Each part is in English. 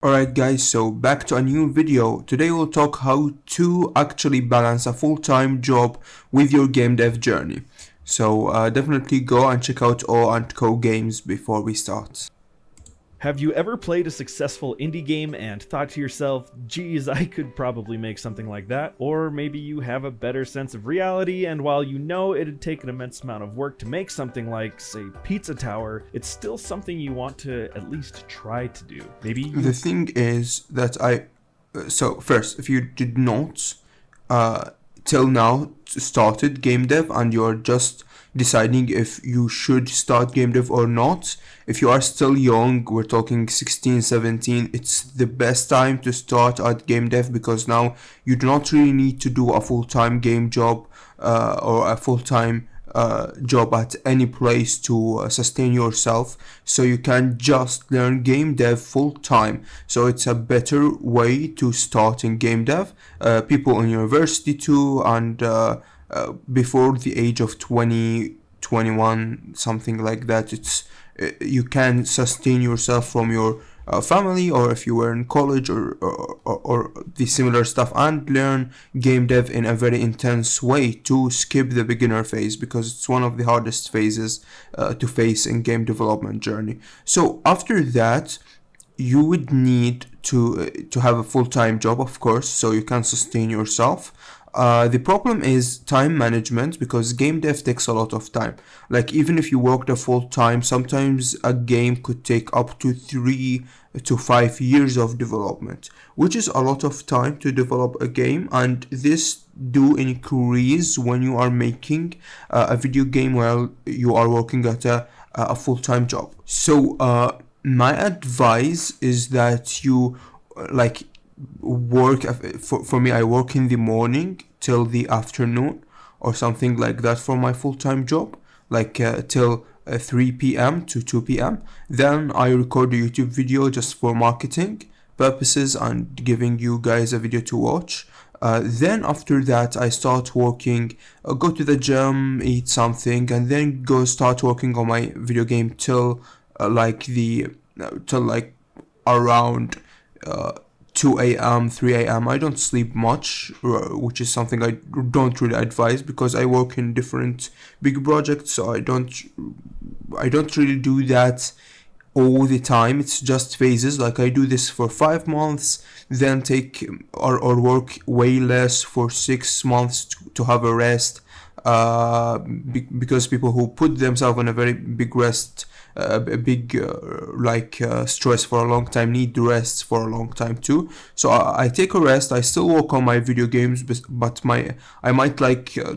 Alright guys, so back to a new video. Today we'll talk how to actually balance a full-time job with your game dev journey. So definitely go and check out O&Co games before we start. Have you ever played a successful indie game and thought to yourself, geez, I could probably make something like that? Or maybe you have a better sense of reality, and while you know it'd take an immense amount of work to make something like, say, Pizza Tower, it's still something you want to at least try to do. The thing is that so first, if you did not till now started game dev and you're just deciding if you should start game dev or not, if you are still young, we're talking 16, 17, it's the best time to start at game dev, because now you do not really need to do a full-time game job or a full-time job at any place to sustain yourself, so you can just learn game dev full time. So it's a better way to start in game dev. People in university too, and before the age of 20, 21, something like that, it's you can sustain yourself from your family, or if you were in college or the similar stuff, and learn game dev in a very intense way to skip the beginner phase, because it's one of the hardest phases to face in game development journey. So after that, you would need to have a full-time job, of course, so you can sustain yourself. The problem is time management, because game dev takes a lot of time. Like, even if you worked a full time, sometimes a game could take up to 3 to 5 years of development, which is a lot of time to develop a game, and this do increase when you are making a video game while you are working at a full-time job. So my advice is that you like work for me, I work in the morning till the afternoon or something like that for my full-time job, like till 3 p.m. to 2 p.m. Then I record a YouTube video just for marketing purposes and giving you guys a video to watch. Then after that, I start working, go to the gym, eat something, and then go start working on my video game till around 2 a.m., 3 a.m. I don't sleep much, which is something I don't really advise, because I work in different big projects, so I don't really do that all the time. It's just phases. Like, I do this for 5 months, then take or work way less for 6 months to have a rest, because people who put themselves on a very big rest, stress for a long time, need rest for a long time too. So I take a rest. I still work on my video games, but I might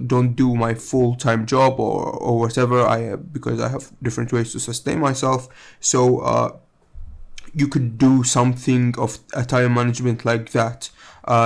don't do my full-time job or whatever, because I have different ways to sustain myself. So you could do something of a time management like that.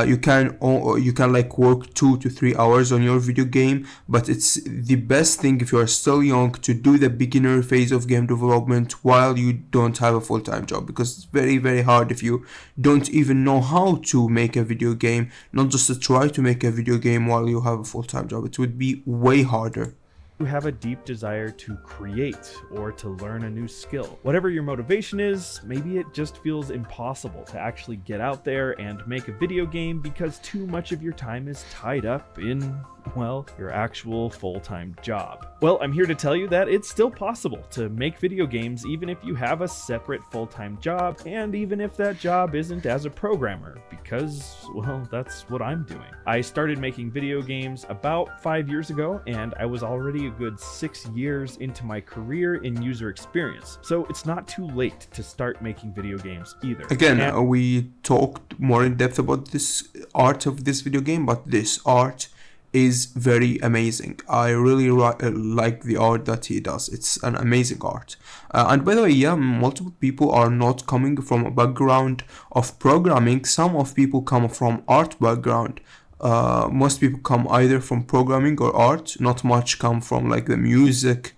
You can like work 2 to 3 hours on your video game, but it's the best thing if you are still young to do the beginner phase of game development while you don't have a full-time job, because it's very, very hard if you don't even know how to make a video game, not just to try to make a video game while you have a full-time job. It would be way harder. You have a deep desire to create or to learn a new skill. Whatever your motivation is, maybe it just feels impossible to actually get out there and make a video game because too much of your time is tied up in, well, your actual full-time job. Well, I'm here to tell you that it's still possible to make video games even if you have a separate full-time job, and even if that job isn't as a programmer, because, well, that's what I'm doing. I started making video games about 5 years ago, and I was already a good 6 years into my career in user experience, so it's not too late to start making video games either. Again, we talked more in depth about this art of this video game, but this art is very amazing. I really like the art that he does. It's an amazing art. And by the way, yeah, multiple people are not coming from a background of programming. Some of people come from art background. Most people come either from programming or art. Not much come from like the music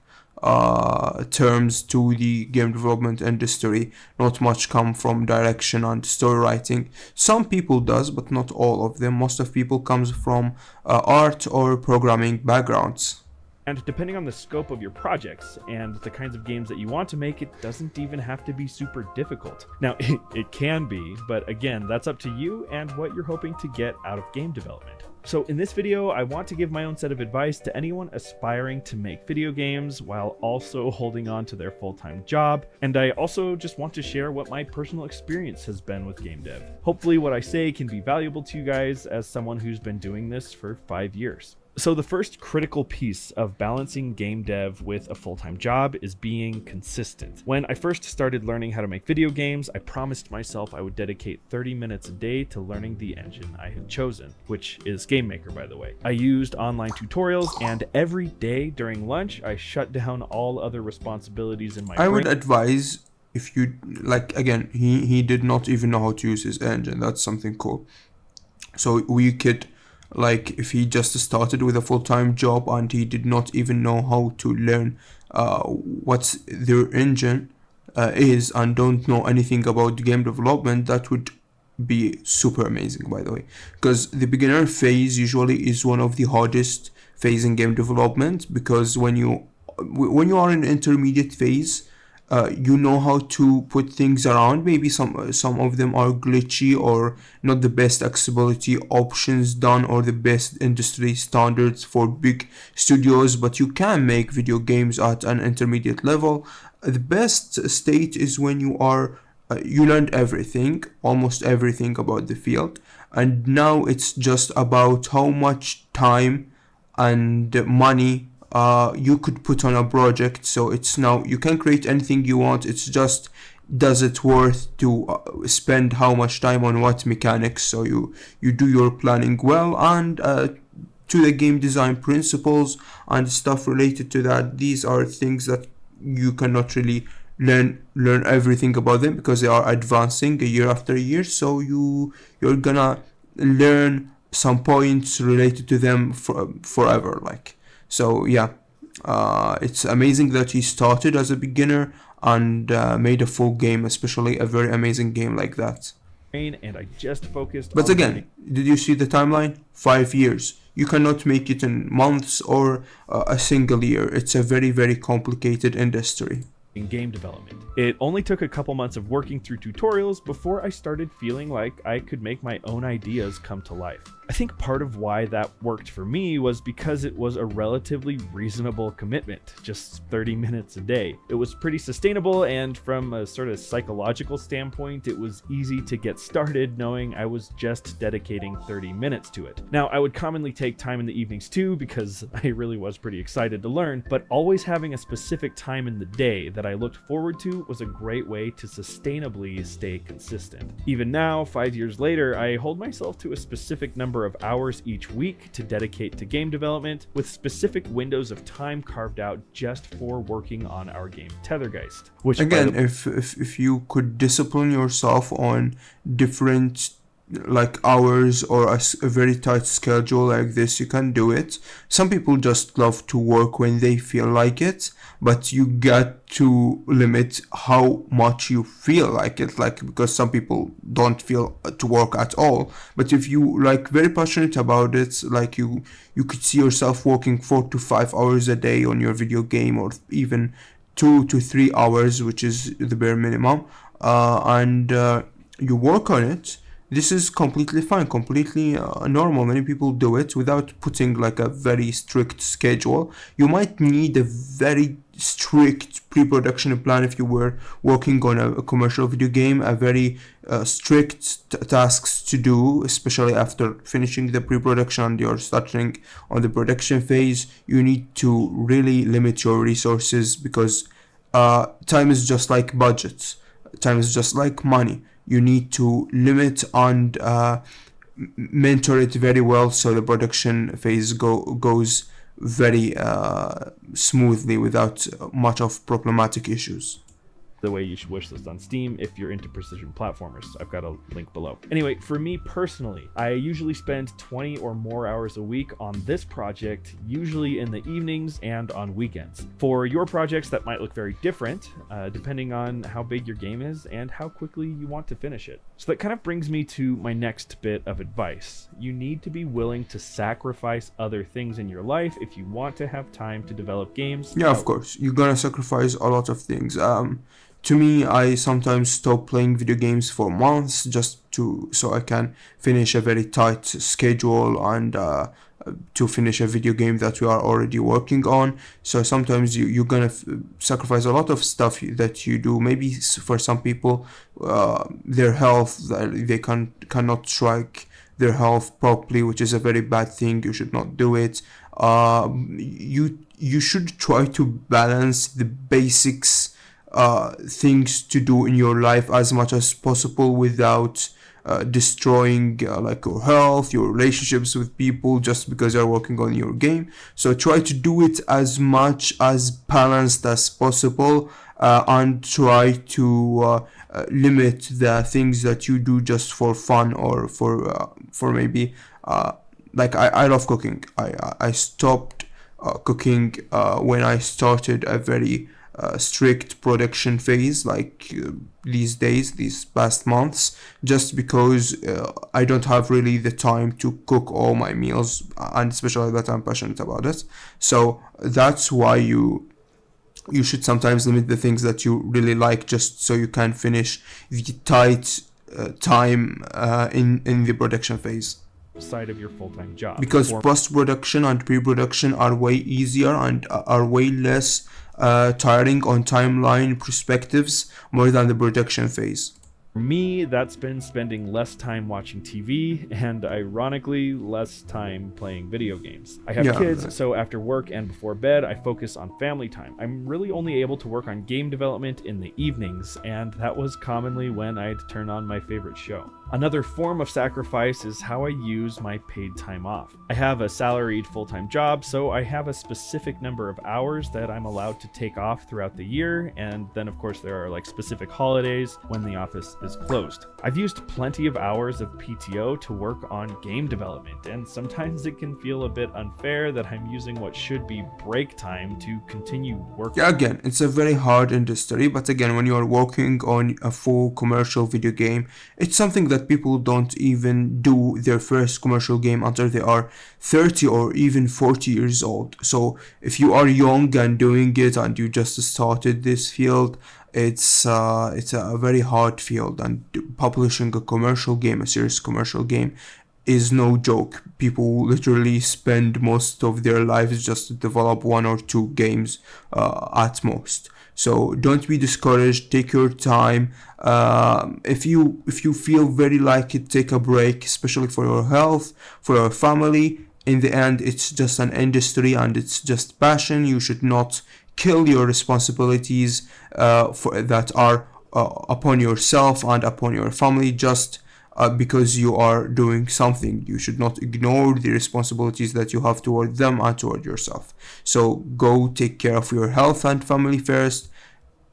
terms to the game development industry. Not much come from direction and story writing. Some people does, but not all of them. Most of people comes from art or programming backgrounds. And depending on the scope of your projects and the kinds of games that you want to make, it doesn't even have to be super difficult. Now, it can be, but again, that's up to you and what you're hoping to get out of game development. So in this video, I want to give my own set of advice to anyone aspiring to make video games while also holding on to their full-time job. And I also just want to share what my personal experience has been with game dev. Hopefully what I say can be valuable to you guys as someone who's been doing this for 5 years. So the first critical piece of balancing game dev with a full-time job is being consistent. When I first started learning how to make video games, I promised myself I would dedicate 30 minutes a day to learning the engine I had chosen, which is GameMaker, by the way. I used online tutorials, and every day during lunch, I shut down all other responsibilities in my brain. I would advise, if you, like, again, he did not even know how to use his engine. That's something cool. So we could, like, if he just started with a full-time job and he did not even know how to learn what their engine is and don't know anything about game development, that would be super amazing, by the way, because the beginner phase usually is one of the hardest phase in game development, because when you are in intermediate phase, you know how to put things around. Maybe some of them are glitchy or not the best accessibility options done or the best industry standards for big studios, but you can make video games at an intermediate level. The best state is when you are you learned everything, almost everything about the field, and now it's just about how much time and money you could put on a project. So it's now you can create anything you want. It's just, does it worth to spend how much time on what mechanics? So you do your planning well, and to the game design principles and stuff related to that. These are things that you cannot really learn everything about them, because they are advancing year after year. So you're gonna learn some points related to them forever, like. So yeah, it's amazing that he started as a beginner and made a full game, especially a very amazing game like that. And I just focused But on again, did you see the timeline? 5 years. You cannot make it in months or a single year. It's a very, very complicated industry. in game development. It only took a couple months of working through tutorials before I started feeling like I could make my own ideas come to life. I think part of why that worked for me was because it was a relatively reasonable commitment, just 30 minutes a day. It was pretty sustainable, and from a sort of psychological standpoint, it was easy to get started knowing I was just dedicating 30 minutes to it. Now, I would commonly take time in the evenings too, because I really was pretty excited to learn, but always having a specific time in the day that I looked forward to was a great way to sustainably stay consistent. Even now, 5 years later, I hold myself to a specific number of hours each week to dedicate to game development, with specific windows of time carved out just for working on our game Tethergeist. Which, again, if you could discipline yourself on different like hours or a very tight schedule like this, you can do it. Some people just love to work when they feel like it, but you got to limit how much you feel like it, like, because some people don't feel to work at all. But if you like very passionate about it, like you could see yourself working 4 to 5 hours a day on your video game, or even 2 to 3 hours, which is the bare minimum, and you work on it. This is completely fine, completely normal. Many people do it without putting like a very strict schedule. You might need a very strict pre-production plan if you were working on a commercial video game, a very strict tasks to do, especially after finishing the pre-production and you're starting on the production phase. You need to really limit your resources, because time is just like budgets. Time is just like money. You need to limit and mentor it very well, so the production phase goes very smoothly without much of problematic issues. the way you should wish list on Steam if you're into precision platformers. I've got a link below. Anyway, for me personally, I usually spend 20 or more hours a week on this project, usually in the evenings and on weekends. For your projects, that might look very different, depending on how big your game is and how quickly you want to finish it. So that kind of brings me to my next bit of advice. You need to be willing to sacrifice other things in your life if you want to have time to develop games. Yeah, of course. You're gonna sacrifice a lot of things. To me, I sometimes stop playing video games for months just so I can finish a very tight schedule and to finish a video game that we are already working on. So sometimes you're gonna sacrifice a lot of stuff that you do. Maybe for some people, their health, they cannot track their health properly, which is a very bad thing. You should not do it. You should try to balance the basics things to do in your life as much as possible without destroying like your health, your relationships with people just because you're working on your game. So try to do it as much as balanced as possible, and try to limit the things that you do just for fun or for maybe like I love cooking. I stopped cooking when I started a very strict production phase, like these past months, just because I don't have really the time to cook all my meals, and especially that I'm passionate about it. So that's why you should sometimes limit the things that you really like, just so you can finish the tight time in the production phase. Side of your full-time job, because post-production and pre-production are way easier and are way less tiring on timeline perspectives more than the production phase. For me, that's been spending less time watching TV and, ironically, less time playing video games. I have kids, so after work and before bed, I focus on family time. I'm really only able to work on game development in the evenings, and that was commonly when I'd turn on my favorite show. Another form of sacrifice is how I use my paid time off. I have a salaried full-time job, so I have a specific number of hours that I'm allowed to take off throughout the year, and then of course there are like specific holidays when the office is closed. I've used plenty of hours of PTO to work on game development, and sometimes it can feel a bit unfair that I'm using what should be break time to continue working. Yeah, again, it's a very hard industry, but again, when you are working on a full commercial video game, it's something that people don't even do their first commercial game until they are 30 or even 40 years old. So if you are young and doing it and you just started this field, it's a very hard field, and publishing a commercial game, a serious commercial game, is no joke. People literally spend most of their lives just to develop 1 or 2 games at most. So don't be discouraged. Take your time. If you feel very like it, take a break, especially for your health, for your family. In the end, it's just an industry and it's just passion. You should not kill your responsibilities that are upon yourself and upon your family just because you are doing something. You should not ignore the responsibilities that you have toward them and toward yourself. So go take care of your health and family first.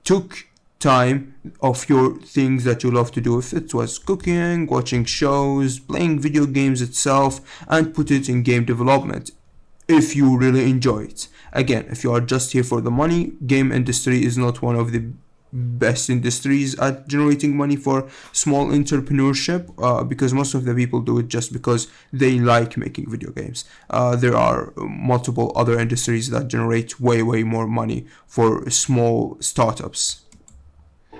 Took time of your things that you love to do, if it was cooking, watching shows, playing video games itself, and put it in game development if you really enjoy it. Again, if you are just here for the money, game industry is not one of the best industries at generating money for small entrepreneurship, because most of the people do it just because they like making video games. There are multiple other industries that generate way more money for small startups.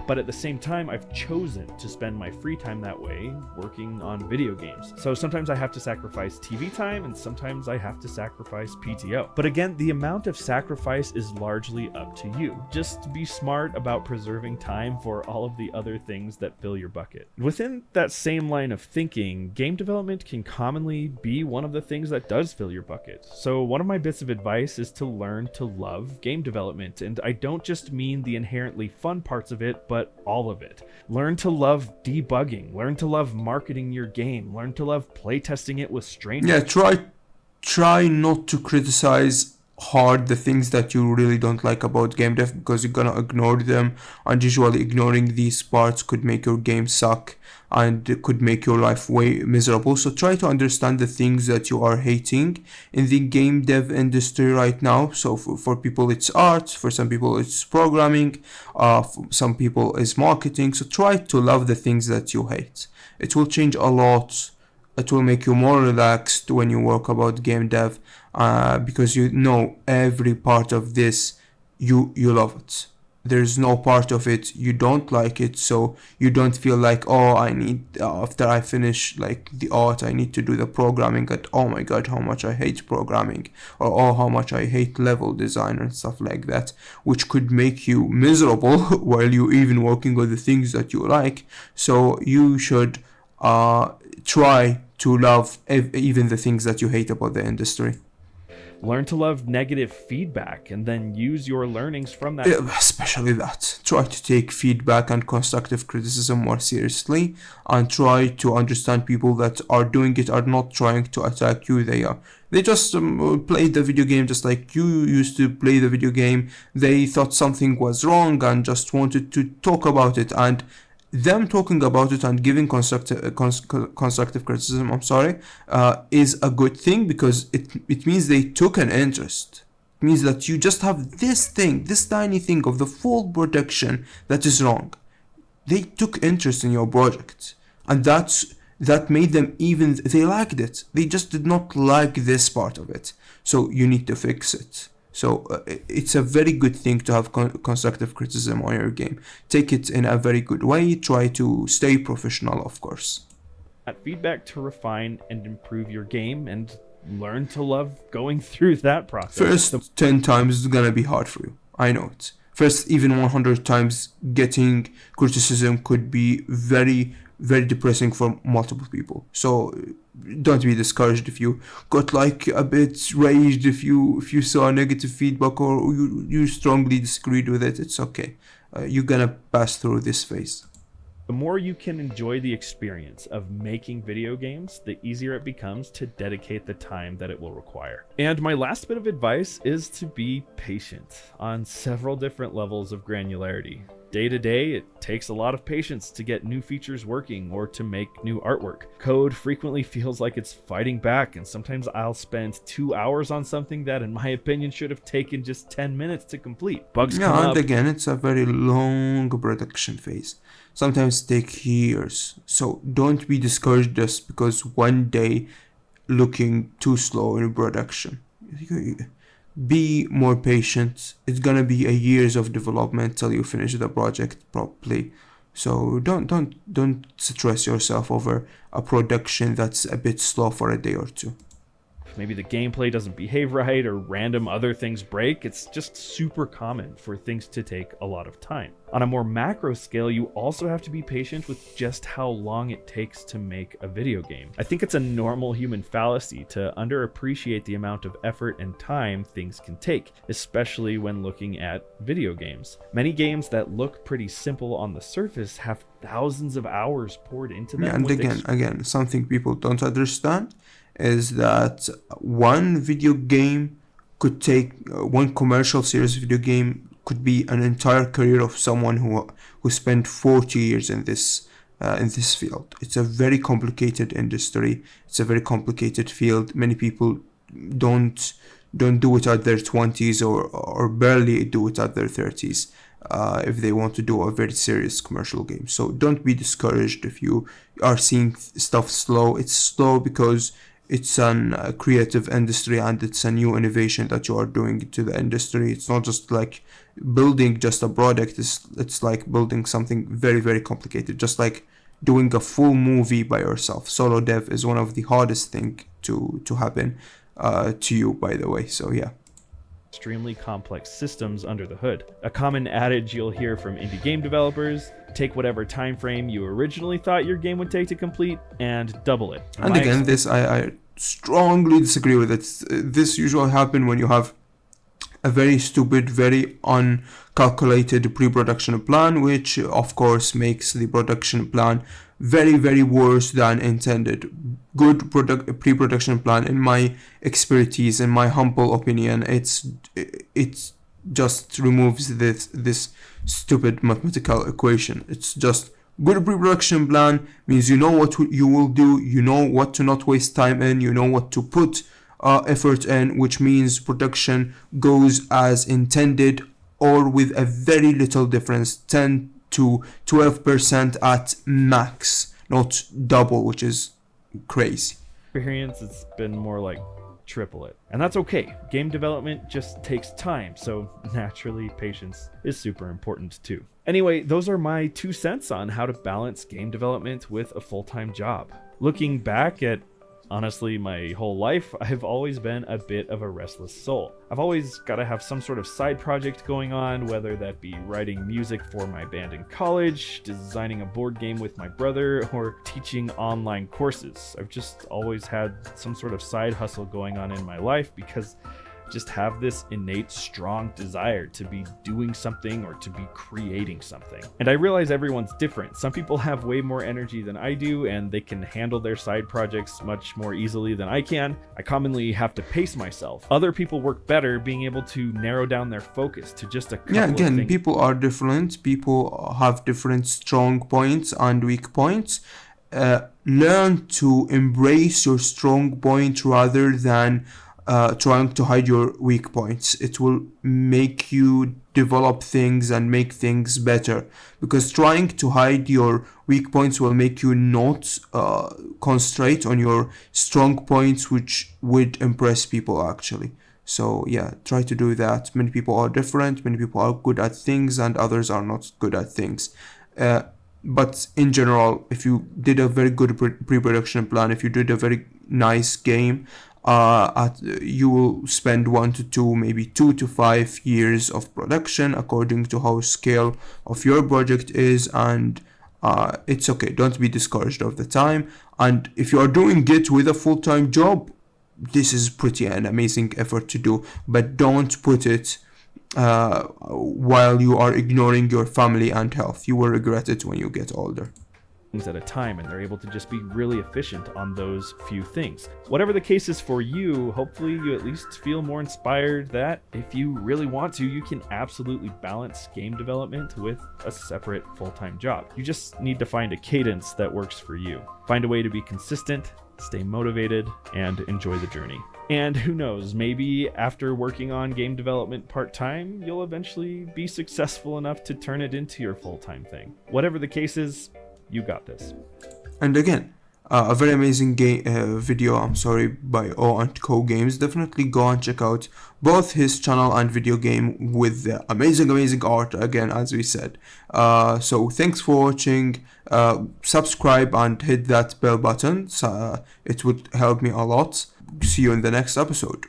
But at the same time, I've chosen to spend my free time that way, working on video games. So sometimes I have to sacrifice TV time, and sometimes I have to sacrifice PTO. But again, the amount of sacrifice is largely up to you. Just be smart about preserving time for all of the other things that fill your bucket. Within that same line of thinking, game development can commonly be one of the things that does fill your bucket. So one of my bits of advice is to learn to love game development. And I don't just mean the inherently fun parts of it, but all of it. Learn to love debugging, learn to love marketing your game, learn to love playtesting it with strangers. Yeah, try not to criticize hard the things that you really don't like about game dev, because you're gonna ignore them, and usually ignoring these parts could make your game suck and it could make your life way miserable. So try to understand the things that you are hating in the game dev industry right now. So for people it's art, for some people it's programming, for some people it's marketing. So try to love the things that you hate. It will change a lot. It will make you more relaxed when you work about game dev, because you know every part of this, you love it. There's no part of it you don't like it, so you don't feel like, oh, I need, after I finish like the art, I need to do the programming, and oh my god, how much I hate programming, or oh, how much I hate level design and stuff like that, which could make you miserable while you even working on the things that you like. So you should try to love even the things that you hate about the industry. Learn to love negative feedback and then use your learnings from that. Especially that. Try to take feedback and constructive criticism more seriously, and try to understand people that are doing it are not trying to attack you. They just played the video game just like you used to play the video game. They thought something was wrong and just wanted to talk about it, and them talking about it and giving constructive criticism, is a good thing, because it means they took an interest. It means that you just have this thing, this tiny thing of the full production that is wrong. They took interest in your project, and that made them, even they liked it. They just did not like this part of it. So you need to fix it. So it's a very good thing to have constructive criticism on your game. Take it in a very good way. Try to stay professional, of course. That feedback to refine and improve your game, and learn to love going through that process. First 10 times is gonna be hard for you. I know it. First, even 100 times getting criticism could be very, very depressing for multiple people. So don't be discouraged if you got like a bit raged, if you saw negative feedback, or you strongly disagreed with it. It's okay. You're gonna pass through this phase. The more you can enjoy the experience of making video games, the easier it becomes to dedicate the time that it will require. And my last bit of advice is to be patient on several different levels of granularity. Day to day, it takes a lot of patience to get new features working or to make new artwork. Code frequently feels like it's fighting back, and sometimes I'll spend 2 hours on something that, in my opinion, should have taken just 10 minutes to complete. Bugs come up. And again, it's a very long production phase. Sometimes take years. So don't be discouraged just because one day looking too slow in production. Be more patient. It's gonna be a years of development till you finish the project properly. So don't stress yourself over a production that's a bit slow for a day or two. Maybe the gameplay doesn't behave right, or random other things break. It's just super common for things to take a lot of time. On a more macro scale, you also have to be patient with just how long it takes to make a video game. I think it's a normal human fallacy to underappreciate the amount of effort and time things can take, especially when looking at video games. Many games that look pretty simple on the surface have thousands of hours poured into them. Yeah, and again, something people don't understand is that one video game could take one commercial series video game could be an entire career of someone who spent 40 years in this field. It's a very complicated industry. It's a very complicated field. Many people don't do it at their 20s or barely do it at their 30s if they want to do a very serious commercial game. So don't be discouraged if you are seeing stuff slow. It's slow because it's a creative industry, and it's a new innovation that you are doing to the industry. It's not just like building just a product. It's like building something very, very complicated, just like doing a full movie by yourself. Solo dev is one of the hardest thing to happen to you, by the way. So yeah. Extremely complex systems under the hood. A common adage you'll hear from indie game developers: take whatever time frame you originally thought your game would take to complete and double it. And again, this I strongly disagree with it. This usually happens when you have a very stupid, very uncalculated pre-production plan, which of course makes the production plan very, very worse than intended. Good pre-production plan, in my expertise, in my humble opinion, it just removes this stupid mathematical equation. It's just good pre-production plan means you know what you will do, you know what to not waste time in, you know what to put effort in, which means production goes as intended or with a very little difference, 10 to 12% at max, not double, which is crazy. Experience, it's been more like triple it. And that's okay. Game development just takes time, so naturally patience is super important too. Anyway, those are my 2 cents on how to balance game development with a full-time job. Looking back at honestly my whole life, I've always been a bit of a restless soul. I've always got to have some sort of side project going on, whether that be writing music for my band in college, designing a board game with my brother, or teaching online courses. I've just always had some sort of side hustle going on in my life because just have this innate strong desire to be doing something or to be creating something. And I realize everyone's different. Some people have way more energy than I do, and they can handle their side projects much more easily than I can. I commonly have to pace myself. Other people work better being able to narrow down their focus to just a couple of things. People are different. People have different strong points and weak points. Learn to embrace your strong point rather than trying to hide your weak points. It will make you develop things and make things better, because trying to hide your weak points will make you not concentrate on your strong points, which would impress people actually. So yeah, try to do that. Many people are different, many people are good at things and others are not good at things. But in general, if you did a very good pre-production plan, if you did a very nice game, you will spend 1 to 2, maybe 2 to 5 years of production according to how scale of your project is, and it's okay. Don't be discouraged of the time. And if you are doing it with a full-time job, this is pretty an amazing effort to do, but don't put it while you are ignoring your family and health. You will regret it when you get older. At a time, and they're able to just be really efficient on those few things. Whatever the case is for you, hopefully you at least feel more inspired that if you really want to, you can absolutely balance game development with a separate full-time job. You just need to find a cadence that works for you. Find a way to be consistent, stay motivated, and enjoy the journey. And who knows, maybe after working on game development part-time, you'll eventually be successful enough to turn it into your full-time thing. Whatever the case is, you got this. And again, a very amazing video, by O and Co Games. Definitely go and check out both his channel and video game with the amazing art, again, as we said. So thanks for watching. Subscribe and hit that bell button. It would help me a lot. See you in the next episode.